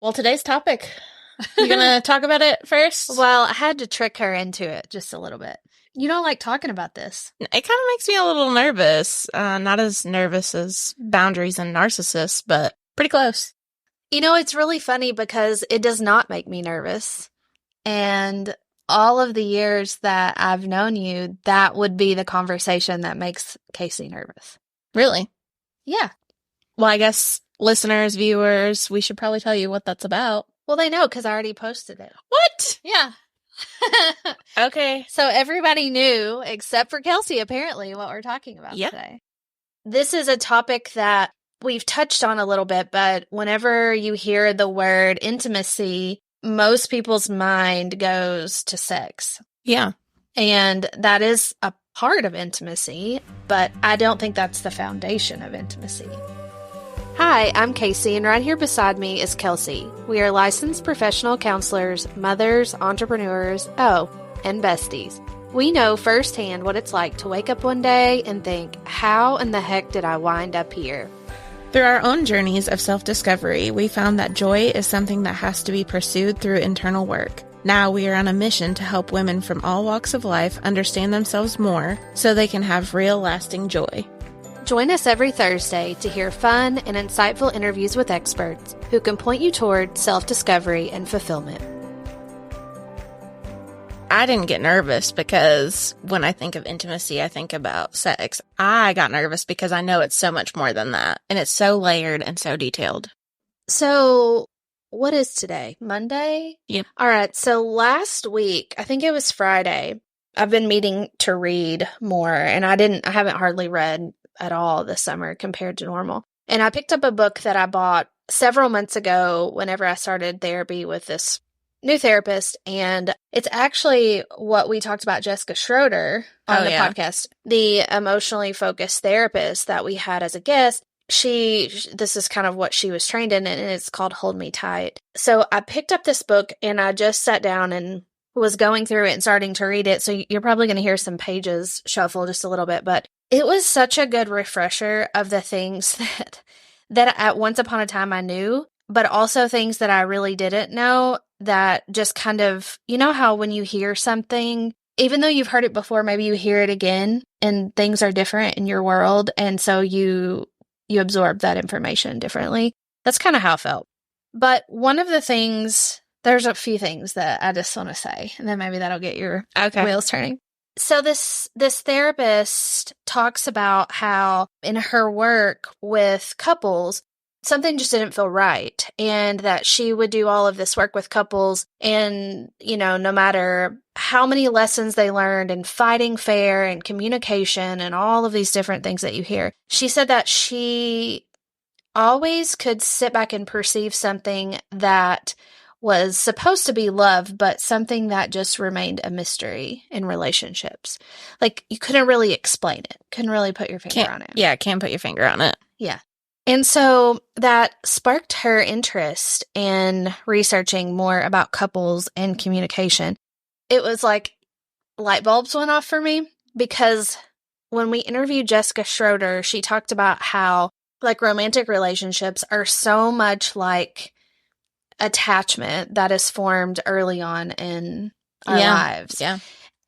Well, today's topic, you gonna talk about it first? Well, I had to trick her into it just a little bit. You don't like talking about this. It kind of makes me a little nervous. Not as nervous as boundaries and narcissists, but pretty close. You know, it's really funny because it does not make me nervous. And all of the years that I've known you, that would be the conversation that makes Kasey nervous. Really? Yeah. Well, I guess listeners, viewers, we should probably tell you what that's about. Well, they know because I already posted it. What? Yeah. Okay. So everybody knew, except for Kelsey, apparently, what we're talking about today. This is a topic that we've touched on a little bit, but whenever you hear the word intimacy, most people's mind goes to sex. Yeah. And that is a part of intimacy, but I don't think that's the foundation of intimacy. Hi, I'm Kasey, and right here beside me is Kelsey. We are licensed professional counselors, mothers, entrepreneurs, and besties. We know firsthand what it's like to wake up one day and think, how in the heck did I wind up here? Through our own journeys of self-discovery, we found that joy is something that has to be pursued through internal work. Now we are on a mission to help women from all walks of life understand themselves more so they can have real lasting joy. Join us every Thursday to hear fun and insightful interviews with experts who can point you toward self-discovery and fulfillment. I didn't get nervous because when I think of intimacy, I think about sex. I got nervous because I know it's so much more than that, and it's so layered and so detailed. So, what is today? Monday? Yep. All right, so last week, I think it was Friday, I've been meaning to read more, and I haven't hardly read at all this summer compared to normal. And I picked up a book that I bought several months ago whenever I started therapy with this new therapist, and it's actually what we talked about Jessica Schroeder on the podcast, the emotionally focused therapist that we had as a guest. This is kind of what she was trained in, and it's called Hold Me Tight. So I picked up this book, and I just sat down and was going through it and starting to read it. So you're probably going to hear some pages shuffle just a little bit, but it was such a good refresher of the things that at once upon a time I knew, but also things that I really didn't know that just kind of, you know how when you hear something, even though you've heard it before, maybe you hear it again and things are different in your world. And so you absorb that information differently. That's kind of how it felt. But one of the things, there's a few things that I just want to say, and then maybe that'll get your wheels turning. So this therapist talks about how in her work with couples, something just didn't feel right, and that she would do all of this work with couples, and, you know, no matter how many lessons they learned and fighting fair and communication and all of these different things that you hear, she said that she always could sit back and perceive something that was supposed to be love, but something that just remained a mystery in relationships. Like, you couldn't really explain it. Couldn't really put your finger on it. Yeah, can't put your finger on it. Yeah. And so that sparked her interest in researching more about couples and communication. It was like light bulbs went off for me, because when we interviewed Jessica Schroeder, she talked about how like romantic relationships are so much like attachment that is formed early on in our lives. Yeah.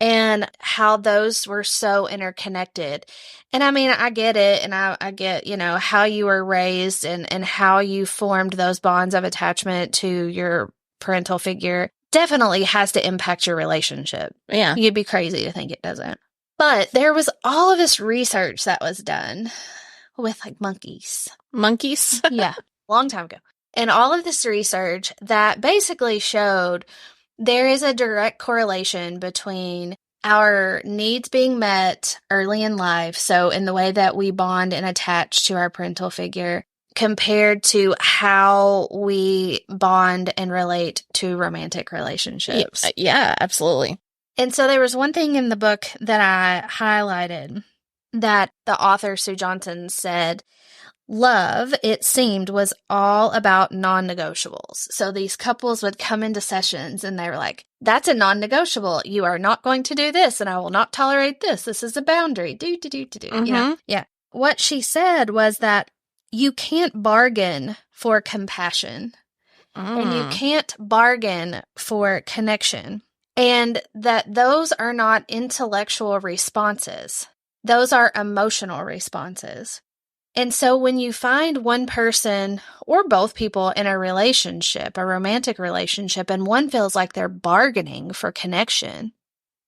And how those were so interconnected. And I mean, I get it. And I get, you know, how you were raised and how you formed those bonds of attachment to your parental figure definitely has to impact your relationship. Yeah. You'd be crazy to think it doesn't. But there was all of this research that was done with like monkeys. Monkeys? Yeah. Long time ago. And all of this research that basically showed there is a direct correlation between our needs being met early in life, so in the way that we bond and attach to our parental figure, compared to how we bond and relate to romantic relationships. Yeah, absolutely. And so there was one thing in the book that I highlighted that the author, Sue Johnson, said, love, it seemed, was all about non-negotiables. So these couples would come into sessions and they were like, that's a non-negotiable. You are not going to do this, and I will not tolerate this. This is a boundary. Mm-hmm. You know? Yeah. What she said was that you can't bargain for compassion. And you can't bargain for connection. And that those are not intellectual responses. Those are emotional responses. And so when you find one person or both people in a relationship, a romantic relationship, and one feels like they're bargaining for connection,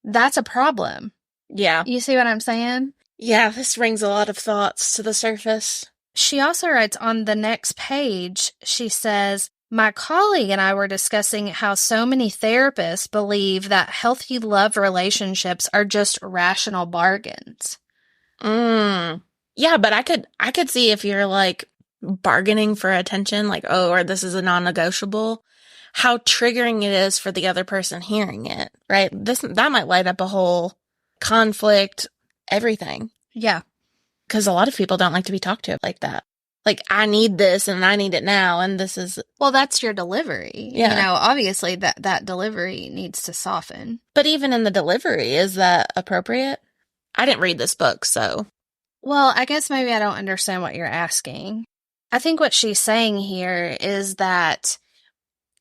that's a problem. Yeah. You see what I'm saying? Yeah, this brings a lot of thoughts to the surface. She also writes on the next page, she says, my colleague and I were discussing how so many therapists believe that healthy love relationships are just rational bargains. Yeah, but I could see if you're like bargaining for attention, like, oh, or this is a non-negotiable, how triggering it is for the other person hearing it, right? That might light up a whole conflict, everything. Yeah. Because a lot of people don't like to be talked to like that. Like, I need this and I need it now, and this is... Well, that's your delivery. Yeah. You know, obviously that delivery needs to soften. But even in the delivery, is that appropriate? I didn't read this book, so... Well, I guess maybe I don't understand what you're asking. I think what she's saying here is that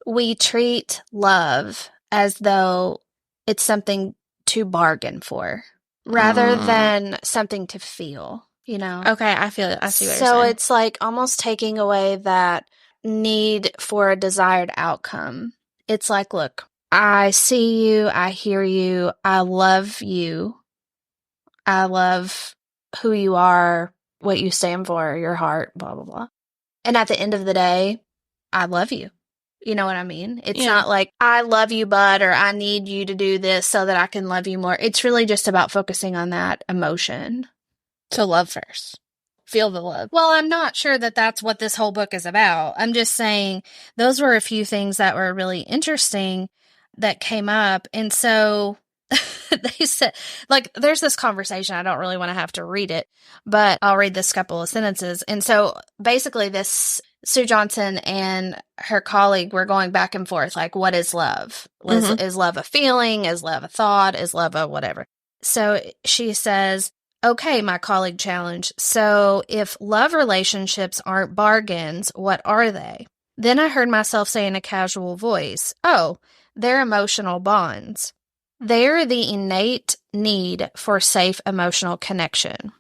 we treat love as though it's something to bargain for, rather than something to feel, you know? Okay, I feel it. I see what you're saying. So it's like almost taking away that need for a desired outcome. It's like, look, I see you, I hear you, I love you, I love who you are, what you stand for, your heart, blah, blah, blah. And at the end of the day, I love you. You know what I mean? It's not like, I love you, bud, or I need you to do this so that I can love you more. It's really just about focusing on that emotion. So love first. Feel the love. Well, I'm not sure that that's what this whole book is about. I'm just saying those were a few things that were really interesting that came up. And so they said, like, there's this conversation. I don't really want to have to read it, but I'll read this couple of sentences. And so basically this Sue Johnson and her colleague were going back and forth, like, what is love? Is love a feeling? Is love a thought? Is love a whatever? So she says, okay, my colleague challenged. So if love relationships aren't bargains, what are they? Then I heard myself say in a casual voice, oh, they're emotional bonds. They're the innate need for safe emotional connection.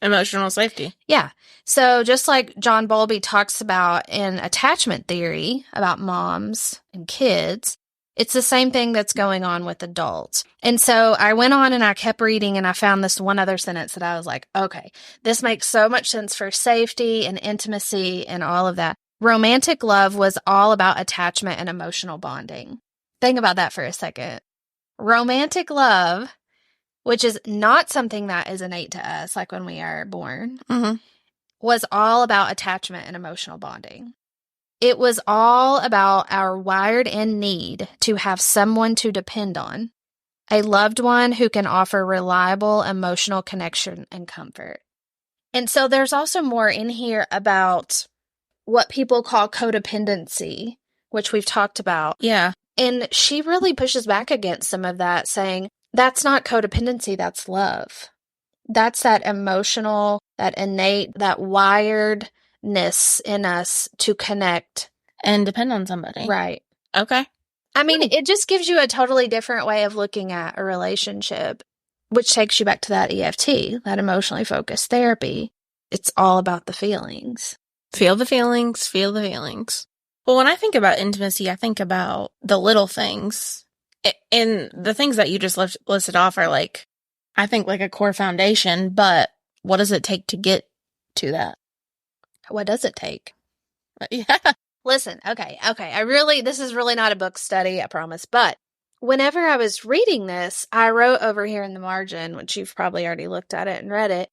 Emotional safety. Yeah. So just like John Bowlby talks about in attachment theory about moms and kids, it's the same thing that's going on with adults. And so I went on and I kept reading and I found this one other sentence that I was like, okay, this makes so much sense for safety and intimacy and all of that. Romantic love was all about attachment and emotional bonding. Think about that for a second. Romantic love, which is not something that is innate to us, like when we are born, was all about attachment and emotional bonding. It was all about our wired-in need to have someone to depend on, a loved one who can offer reliable emotional connection and comfort. And so there's also more in here about what people call codependency, which we've talked about. Yeah. And she really pushes back against some of that, saying, that's not codependency, that's love. That's that emotional, that innate, that wiredness in us to connect. And depend on somebody. Right. Okay. I mean, it just gives you a totally different way of looking at a relationship, which takes you back to that EFT, that emotionally focused therapy. It's all about the feelings. Feel the feelings, feel the feelings. Well, when I think about intimacy, I think about the little things. And the things that you just listed off are like, I think like a core foundation, but what does it take to get to that? What does it take? Yeah. Listen, okay. This is really not a book study, I promise. But whenever I was reading this, I wrote over here in the margin, which you've probably already looked at it and read it.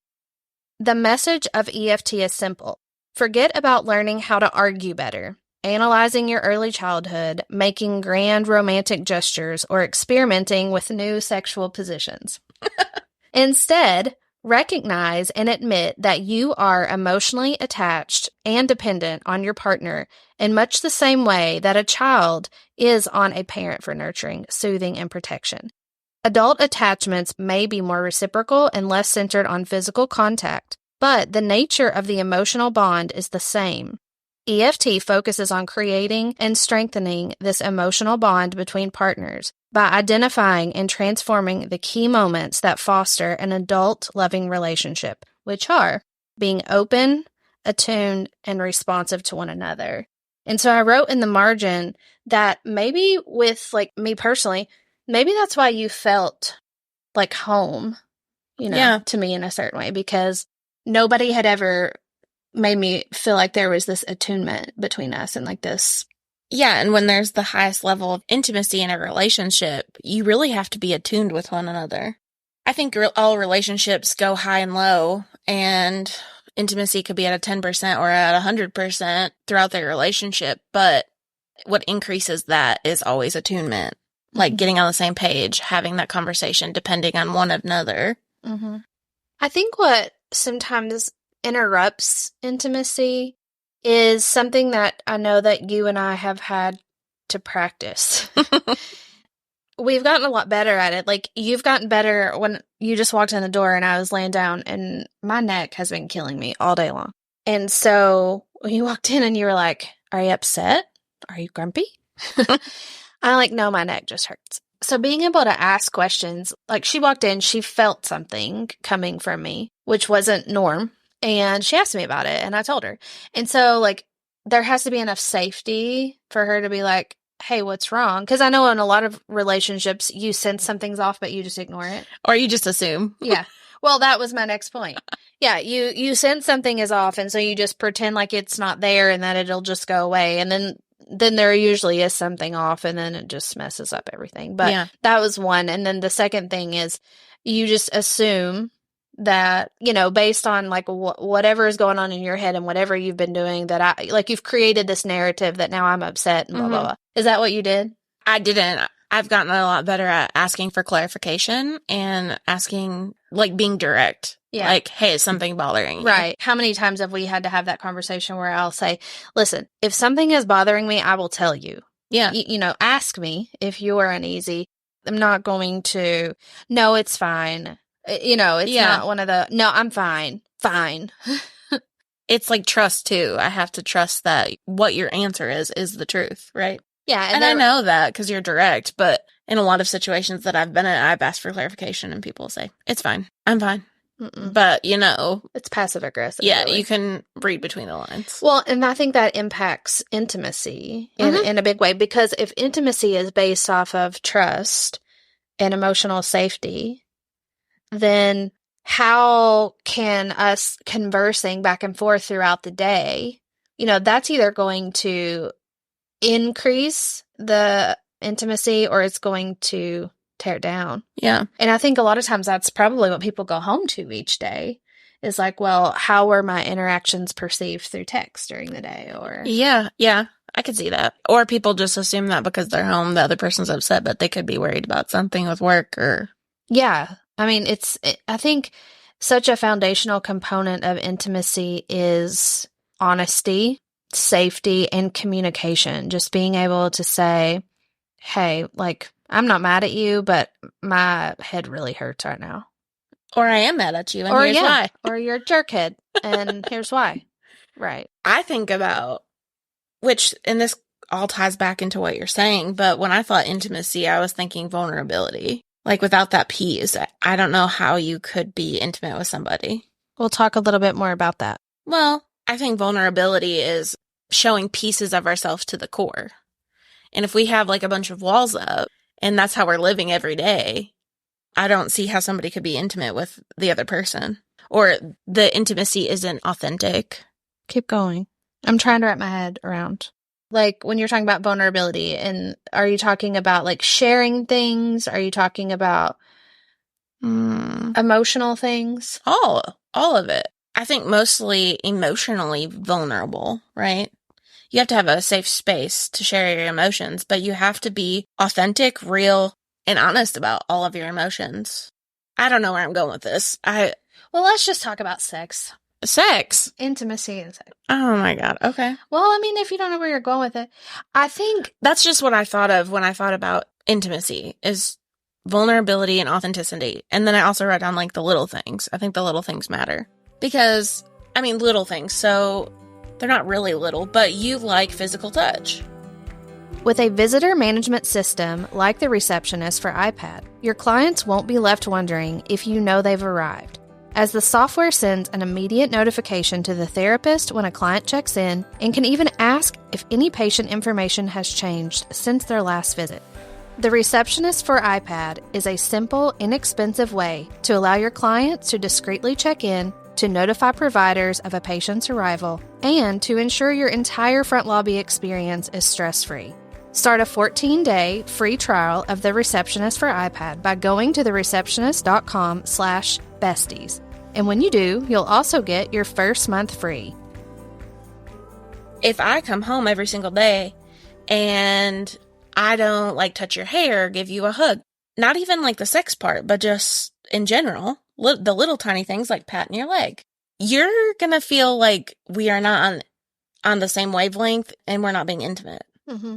The message of EFT is simple. Forget about learning how to argue better, analyzing your early childhood, making grand romantic gestures, or experimenting with new sexual positions. Instead, recognize and admit that you are emotionally attached and dependent on your partner in much the same way that a child is on a parent for nurturing, soothing, and protection. Adult attachments may be more reciprocal and less centered on physical contact, but the nature of the emotional bond is the same. EFT focuses on creating and strengthening this emotional bond between partners by identifying and transforming the key moments that foster an adult loving relationship, which are being open, attuned, and responsive to one another. And so I wrote in the margin that maybe with like me personally, maybe that's why you felt like home, to me in a certain way, because nobody had ever made me feel like there was this attunement between us and like this. Yeah, and when there's the highest level of intimacy in a relationship, you really have to be attuned with one another. I think all relationships go high and low, and intimacy could be at a 10% or at 100% throughout their relationship, but what increases that is always attunement, like getting on the same page, having that conversation, depending on one another. Mm-hmm. I think what sometimes interrupts intimacy is something that I know that you and I have had to practice. We've gotten a lot better at it. Like, you've gotten better when you just walked in the door and I was laying down and my neck has been killing me all day long. And so when you walked in and you were like, are you upset? Are you grumpy? I'm like, no, my neck just hurts. So being able to ask questions, like she walked in, she felt something coming from me, which wasn't norm. And she asked me about it and I told her. And so like there has to be enough safety for her to be like, hey, what's wrong? Because I know in a lot of relationships, you sense something's off, but you just ignore it. Or you just assume. Yeah. Well, that was my next point. Yeah, you sense something is off, and so you just pretend like it's not there and that it'll just go away. And then there usually is something off, and then it just messes up everything. But that was one. And then the second thing is you just assume that, based on like whatever is going on in your head and whatever you've been doing, that you've created this narrative that now I'm upset and blah, blah, blah. Is that what you did? I didn't. I've gotten a lot better at asking for clarification and asking, like, being direct. Yeah. Like, hey, is something bothering you? Right. How many times have we had to have that conversation where I'll say, listen, if something is bothering me, I will tell you. Yeah. Ask me if you're uneasy. I'm not going to, no, it's fine. It's not one of the, no, I'm fine. Fine. It's like trust, too. I have to trust that what your answer is the truth, right? Yeah. And I know that because you're direct, but in a lot of situations that I've been in, I've asked for clarification and people say, it's fine. I'm fine. Mm-mm. But, it's passive aggressive. Yeah, really. You can read between the lines. Well, and I think that impacts intimacy in a big way, because if intimacy is based off of trust and emotional safety, then how can us conversing back and forth throughout the day, that's either going to increase the intimacy or it's going to tear it down. Yeah. And I think a lot of times that's probably what people go home to each day is like, well, how were my interactions perceived through text during the day? Or Yeah, I could see that. Or people just assume that because they're home, the other person's upset, but they could be worried about something with work or... Yeah. I mean, I think such a foundational component of intimacy is honesty, safety, and communication. Just being able to say, hey, like, I'm not mad at you, but my head really hurts right now. Or I am mad at you, and here's why. Or you're a jerkhead, and here's why. Right. I think about, and this all ties back into what you're saying, but when I thought intimacy, I was thinking vulnerability. Like, without that piece, I don't know how you could be intimate with somebody. We'll talk a little bit more about that. Well, I think vulnerability is showing pieces of ourselves to the core. And if we have, like, a bunch of walls up, and that's how we're living every day, I don't see how somebody could be intimate with the other person. Or the intimacy isn't authentic. Keep going. I'm trying to wrap my head around. Like, when you're talking about vulnerability, and are you talking about, like, sharing things? Are you talking about emotional things? All of it. I think mostly emotionally vulnerable, right? You have to have a safe space to share your emotions, but you have to be authentic, real, and honest about all of your emotions. I don't know where I'm going with this. Well, let's just talk about sex. Sex? Intimacy and sex. Oh my God. Okay. Well, I mean, if you don't know where you're going with it, I think... That's just what I thought of when I thought about intimacy, is vulnerability and authenticity. And then I also wrote down, like, the little things. I think the little things matter. Because, I mean, little things. So They're not really little, but you like physical touch. With a visitor management system like the receptionist for iPad, your clients won't be left wondering if you know they've arrived, as the software sends an immediate notification to the therapist when a client checks in and can even ask if any patient information has changed since their last visit. The Receptionist for iPad is a simple, inexpensive way to allow your clients to discreetly check in, to notify providers of a patient's arrival, and to ensure your entire front lobby experience is stress-free. Start a 14-day free trial of the Receptionist for iPad by going to thereceptionist.com/besties. And when you do, you'll also get your first month free. If I come home every single day and I don't like touch your hair, give you a hug, not even like the sex part, but just in general, the little tiny things like patting your leg, you're going to feel like we are not on the same wavelength and we're not being intimate. Mm-hmm.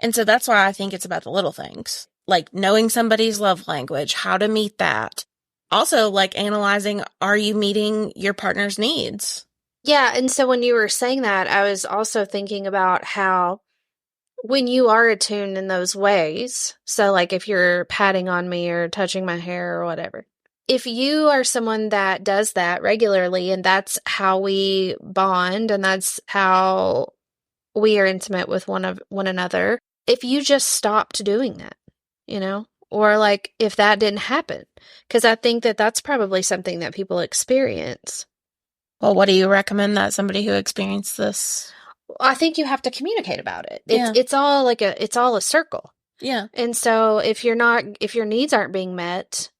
And so that's why I think it's about the little things, like knowing somebody's love language, how to meet that. Also, like analyzing, are you meeting your partner's needs? Yeah, and so when you were saying that, I was also thinking about how when you are attuned in those ways, so like if you're patting on me or touching my hair or whatever, if you are someone that does that regularly and that's how we bond and that's how we are intimate with one another, if you just stopped doing that, or like if that didn't happen, because I think that that's probably something that people experience. Well, what do you recommend that somebody who experienced this? I think you have to communicate about it. Yeah. It's all a circle. Yeah. And so if your needs aren't being met,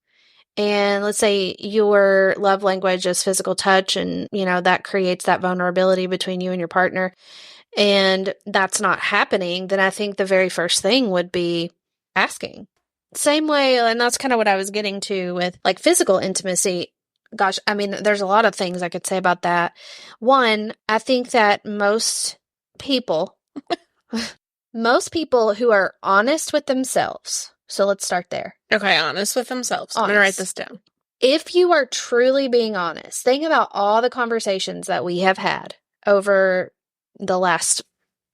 and let's say your love language is physical touch, and that creates that vulnerability between you and your partner, and that's not happening, then I think the very first thing would be asking. Same way, and that's kind of what I was getting to with like physical intimacy. Gosh, I mean, there's a lot of things I could say about that. One, I think that most people who are honest with themselves, so let's start there. Okay, honest with themselves. I'm going to write this down. If you are truly being honest, think about all the conversations that we have had over the last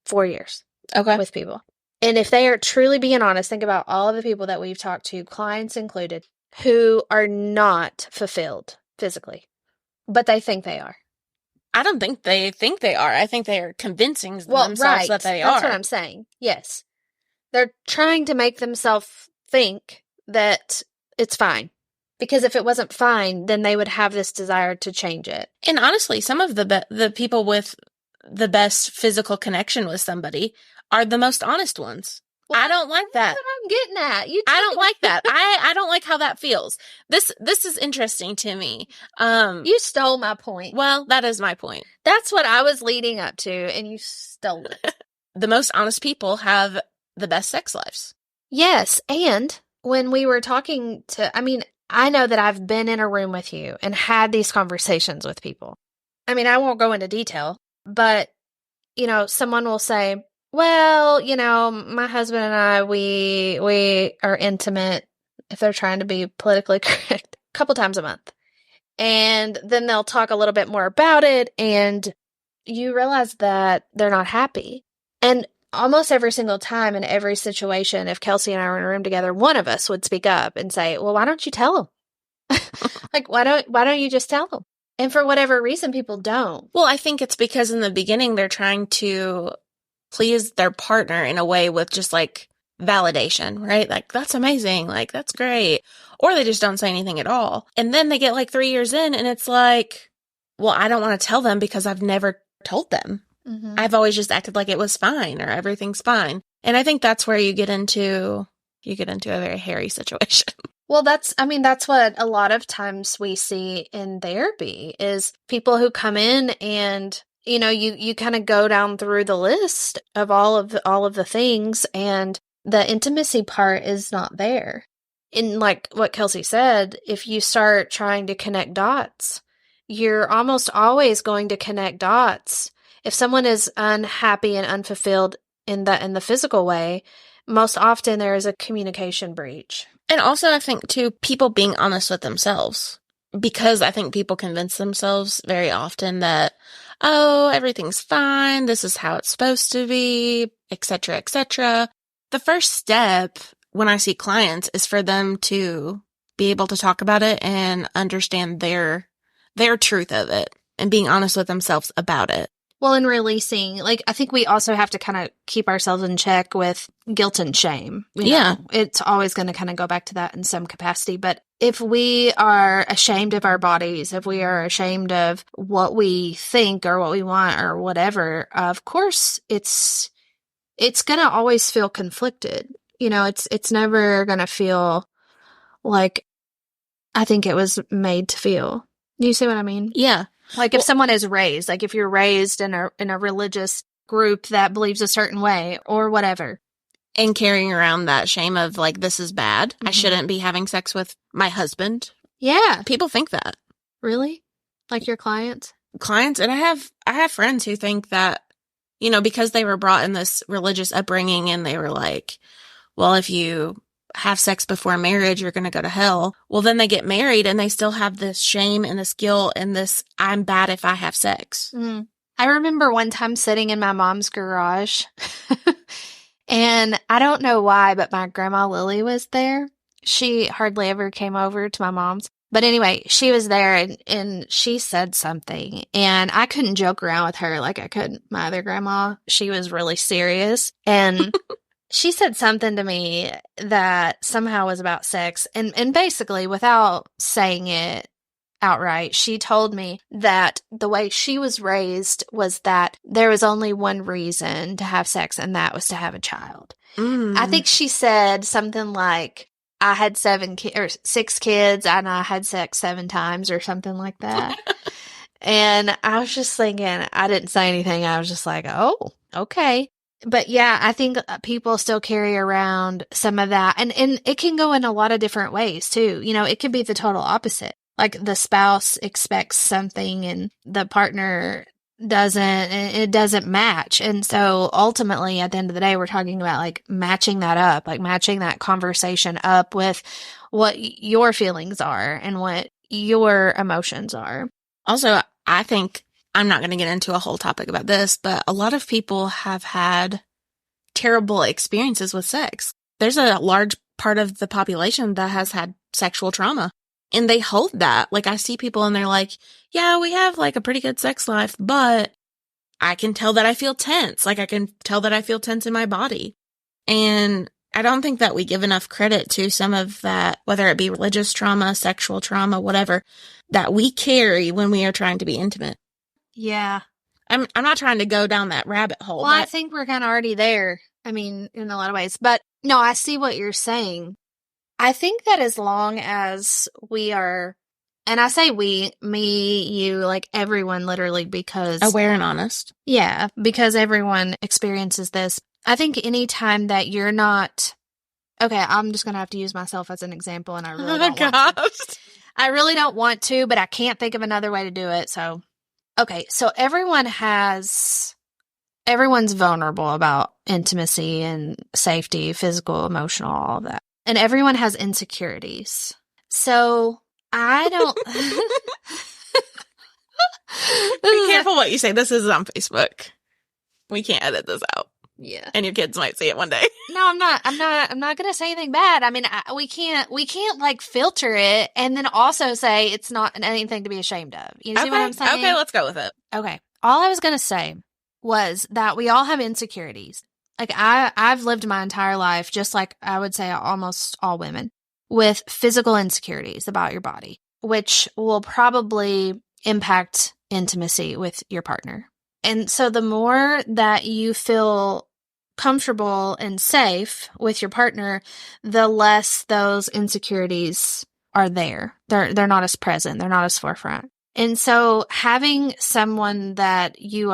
4 years with people. And if they are truly being honest, think about all of the people that we've talked to, clients included, who are not fulfilled physically, but they think they are. I don't think they think they are. I think they are convincing themselves that they are. That's what I'm saying. Yes. They're trying to make themselves think that it's fine. Because if it wasn't fine, then they would have this desire to change it. And honestly, some of the people with the best physical connection with somebody are the most honest ones. Well, I don't like that. That's what I'm getting at. I don't like that. I don't like how that feels. This is interesting to me. You stole my point. Well, that is my point. That's what I was leading up to, and you stole it. The most honest people have the best sex lives. Yes, and when we were talking I know that I've been in a room with you and had these conversations with people. I mean, I won't go into detail, but, someone will say, well, my husband and I, we are intimate, if they're trying to be politically correct, a couple times a month. And then they'll talk a little bit more about it, and you realize that they're not happy. And almost every single time in every situation, if Kelsey and I were in a room together, one of us would speak up and say, well, why don't you tell them? Like, why don't you just tell them? And for whatever reason, people don't. Well, I think it's because in the beginning, they're trying to please their partner in a way with just like validation, right? Like, that's amazing. Like, that's great. Or they just don't say anything at all. And then they get like 3 years in and it's like, well, I don't want to tell them because I've never told them. Mm-hmm. I've always just acted like it was fine or everything's fine. And I think that's where you get into a very hairy situation. Well, that's what a lot of times we see in therapy is people who come in and, you kind of go down through the list of all of the things, and the intimacy part is not there. And like what Kelsey said, if you start trying to connect dots, you're almost always going to connect dots. If someone is unhappy and unfulfilled in the physical way, most often there is a communication breach. And also, I think, too, people being honest with themselves. Because I think people convince themselves very often that, oh, everything's fine. This is how it's supposed to be, etc., etc. The first step when I see clients is for them to be able to talk about it and understand their truth of it and being honest with themselves about it. Well, in releasing, like, I think we also have to kind of keep ourselves in check with guilt and shame. Yeah. It's always going to kind of go back to that in some capacity. But if we are ashamed of our bodies, if we are ashamed of what we think or what we want or whatever, of course, it's going to always feel conflicted. It's never going to feel like I think it was made to feel. Do you see what I mean? Yeah. Like if someone is raised, like if you're raised in a religious group that believes a certain way or whatever. And carrying around that shame of like, this is bad. Mm-hmm. I shouldn't be having sex with my husband. Yeah. People think that. Really? Like your clients? Clients. And I have friends who think that, because they were brought in this religious upbringing and they were like, well, if you have sex before marriage, you're going to go to hell. Well, then they get married and they still have this shame and this guilt and this, I'm bad if I have sex. Mm. I remember one time sitting in my mom's garage and I don't know why, but my grandma Lily was there. She hardly ever came over to my mom's. But anyway, she was there and she said something and I couldn't joke around with her like I could my other grandma. She was really serious and she said something to me that somehow was about sex. And basically, without saying it outright, she told me that the way she was raised was that there was only one reason to have sex, and that was to have a child. Mm. I think she said something like, I had 6 kids, and I had sex 7 times or something like that. And I was just thinking, I didn't say anything. I was just like, oh, okay. But yeah, I think people still carry around some of that. And it can go in a lot of different ways too. It could be the total opposite. Like the spouse expects something and the partner doesn't, and it doesn't match. And so ultimately at the end of the day, we're talking about like matching that up, like matching that conversation up with what your feelings are and what your emotions are. Also, I think, I'm not going to get into a whole topic about this, but a lot of people have had terrible experiences with sex. There's a large part of the population that has had sexual trauma, and they hold that. Like, I see people and they're like, yeah, we have like a pretty good sex life, but I can tell that I feel tense. Like, I can tell that I feel tense in my body. And I don't think that we give enough credit to some of that, whether it be religious trauma, sexual trauma, whatever, that we carry when we are trying to be intimate. Yeah. I'm not trying to go down that rabbit hole. Well, I think we're kind of already there. I mean, in a lot of ways. But no, I see what you're saying. I think that as long as we are, and I say we, me, you, like everyone literally, because aware and honest. Yeah, because everyone experiences this. I think anytime that you're not, okay, I'm just going to have to use myself as an example, and I really don't want to. I really don't want to, but I can't think of another way to do it, so. Okay, so everyone's vulnerable about intimacy and safety, physical, emotional, all of that. And everyone has insecurities. So I don't... Be careful what you say. This is on Facebook. We can't edit this out. Yeah. And your kids might see it one day. No, I'm not going to say anything bad. I mean, we can't like filter it and then also say it's not anything to be ashamed of. You see what I'm saying? Okay, let's go with it. Okay. All I was going to say was that we all have insecurities. Like I've lived my entire life, just like I would say almost all women, with physical insecurities about your body, which will probably impact intimacy with your partner. And so the more that you feel comfortable and safe with your partner, the less those insecurities are there. They're not as present. They're not as forefront. And so having someone that you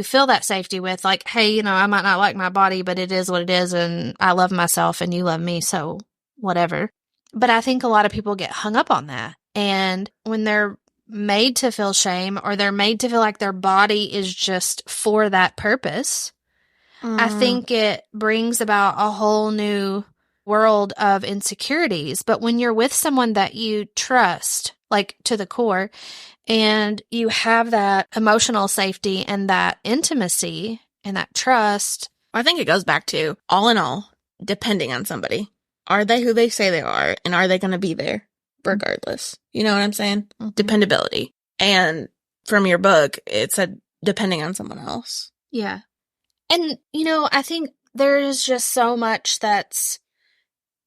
feel that safety with, like, hey, I might not like my body, but it is what it is, and I love myself and you love me, so whatever. But I think a lot of people get hung up on that. And when they're made to feel shame, or they're made to feel like their body is just for that purpose, I think it brings about a whole new world of insecurities. But when you're with someone that you trust, like to the core, and you have that emotional safety and that intimacy and that trust. I think it goes back to, all in all, depending on somebody. Are they who they say they are? And are they going to be there regardless? You know what I'm saying? Mm-hmm. Dependability. And from your book, it said depending on someone else. Yeah. And, I think there is just so much that's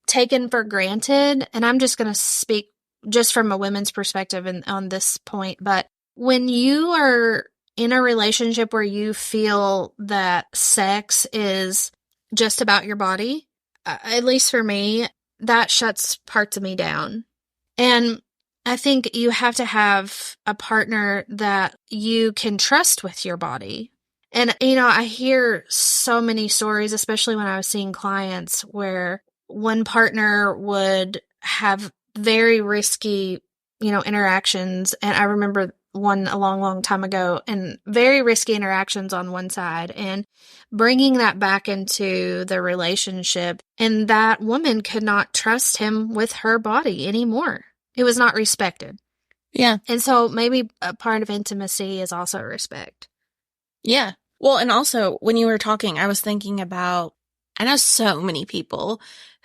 taken for granted. And I'm just going to speak just from a women's perspective on this point. But when you are in a relationship where you feel that sex is just about your body, at least for me, that shuts parts of me down. And I think you have to have a partner that you can trust with your body. And, I hear so many stories, especially when I was seeing clients, where one partner would have very risky, interactions. And I remember one a long, long time ago, and very risky interactions on one side, and bringing that back into the relationship. And that woman could not trust him with her body anymore. It was not respected. Yeah. And so maybe a part of intimacy is also respect. Yeah. Well, and also when you were talking, I was thinking about, I know so many people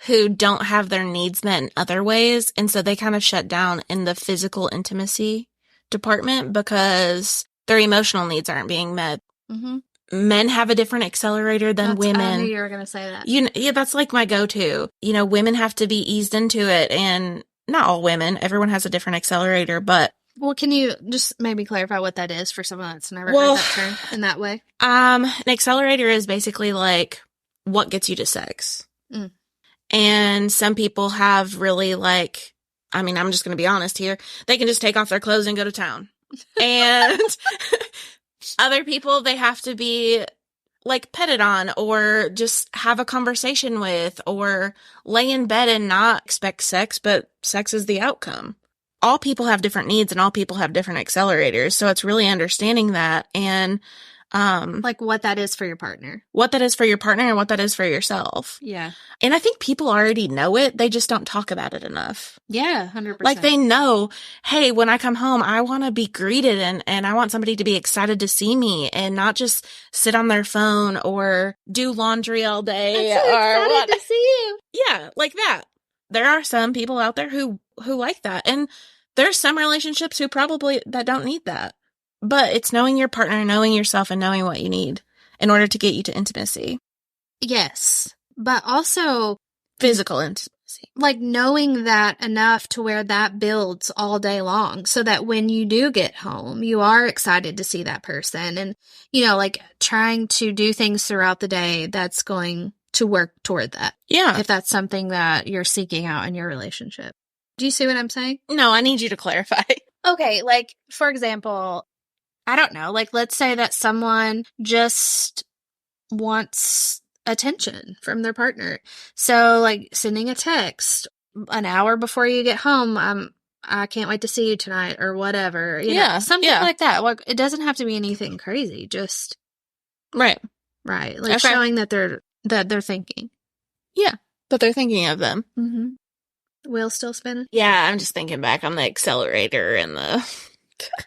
who don't have their needs met in other ways. And so they kind of shut down in the physical intimacy department because their emotional needs aren't being met. Mm-hmm. Men have a different accelerator than women. I knew you were going to say that. Yeah, that's like my go-to. Women have to be eased into it, and not all women. Everyone has a different accelerator, but... Well, can you just maybe clarify what that is for someone that's never heard that term in that way? An accelerator is basically like what gets you to sex. Mm. And some people have really I'm just going to be honest here. They can just take off their clothes and go to town. And other people, they have to be petted on, or just have a conversation with, or lay in bed and not expect sex, but sex is the outcome. All people have different needs, and all people have different accelerators. So it's really understanding that, and what that is for your partner. What that is for your partner and what that is for yourself. Yeah. And I think people already know it. They just don't talk about it enough. Yeah, 100%. They know, hey, when I come home, I want to be greeted, and I want somebody to be excited to see me and not just sit on their phone or do laundry all day. I'm so excited to see you. Yeah, like that. There are some people out there who like that. And there's some relationships who probably that don't need that. But it's knowing your partner, knowing yourself, and knowing what you need in order to get you to intimacy. Yes. But also physical intimacy. Knowing that enough to where that builds all day long, so that when you do get home, you are excited to see that person, and, trying to do things throughout the day that's going to work toward that. Yeah. If that's something that you're seeking out in your relationship. Do you see what I'm saying? No, I need you to clarify. Okay. For example, I don't know, let's say that someone just wants attention from their partner. So, sending a text an hour before you get home, I can't wait to see you tonight, or whatever. You know, something like that. It doesn't have to be anything crazy, just... Right. Right. Showing that they're thinking. Yeah. That they're thinking of them. Mm-hmm. Wheel still spinning? Yeah, I'm just thinking back on the accelerator and the...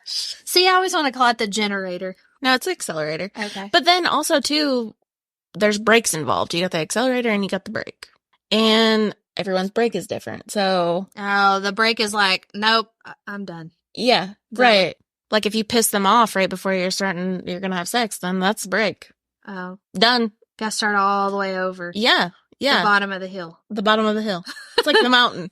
See, I always want to call it the generator. No, it's the accelerator. Okay. But then also, too, there's brakes involved. You got the accelerator and you got the brake. And everyone's brake is different, so... Oh, the brake is nope, I'm done. Yeah, right. If you piss them off right before you're going to have sex, then that's the brake. Oh. Done. Gotta start all the way over. Yeah. Yeah. The bottom of the hill. The bottom of the hill. It's like the mountain.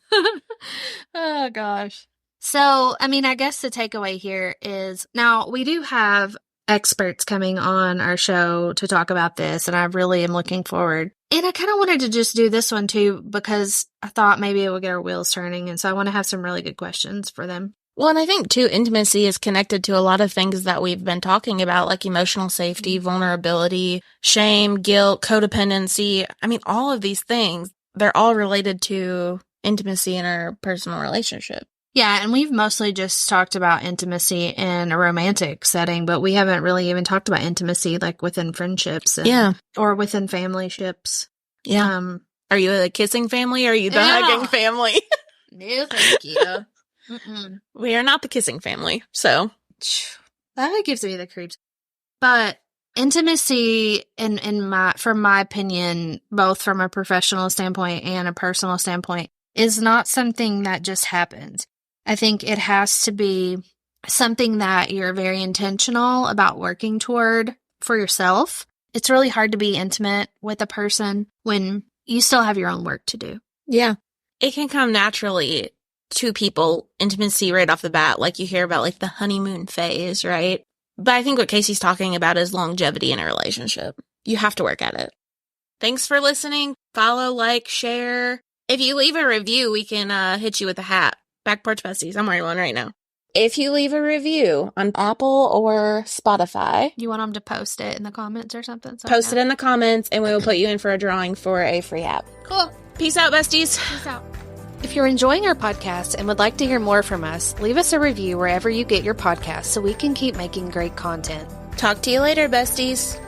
Oh, gosh. So, I guess the takeaway here is, now we do have experts coming on our show to talk about this, and I really am looking forward. And I kind of wanted to just do this one too, because I thought maybe it would get our wheels turning. And so I want to have some really good questions for them. Well, and I think too, intimacy is connected to a lot of things that we've been talking about, like emotional safety, vulnerability, shame, guilt, codependency. All of these things, they're all related to intimacy in our personal relationship. Yeah, and we've mostly just talked about intimacy in a romantic setting, but we haven't really even talked about intimacy within friendships or within family ships. Yeah. Are you a kissing family, or are you the hugging family? No, thank you. We are not the kissing family, so. That gives me the creeps. But intimacy, from my opinion, both from a professional standpoint and a personal standpoint, is not something that just happens. I think it has to be something that you're very intentional about working toward for yourself. It's really hard to be intimate with a person when you still have your own work to do. Yeah. It can come naturally to people, intimacy right off the bat, like you hear about like the honeymoon phase, right? But I think what Kasey's talking about is longevity in a relationship. You have to work at it. Thanks for listening. Follow, like, share. If you leave a review, we can hit you with a hat. Back Porch Besties. I'm wearing one right now. If you leave a review on Apple or Spotify. You want them to post it in the comments or something? Post it in the comments, and we will put you in for a drawing for a free app. Cool. Peace out, besties. Peace out. If you're enjoying our podcast and would like to hear more from us, leave us a review wherever you get your podcasts so we can keep making great content. Talk to you later, besties.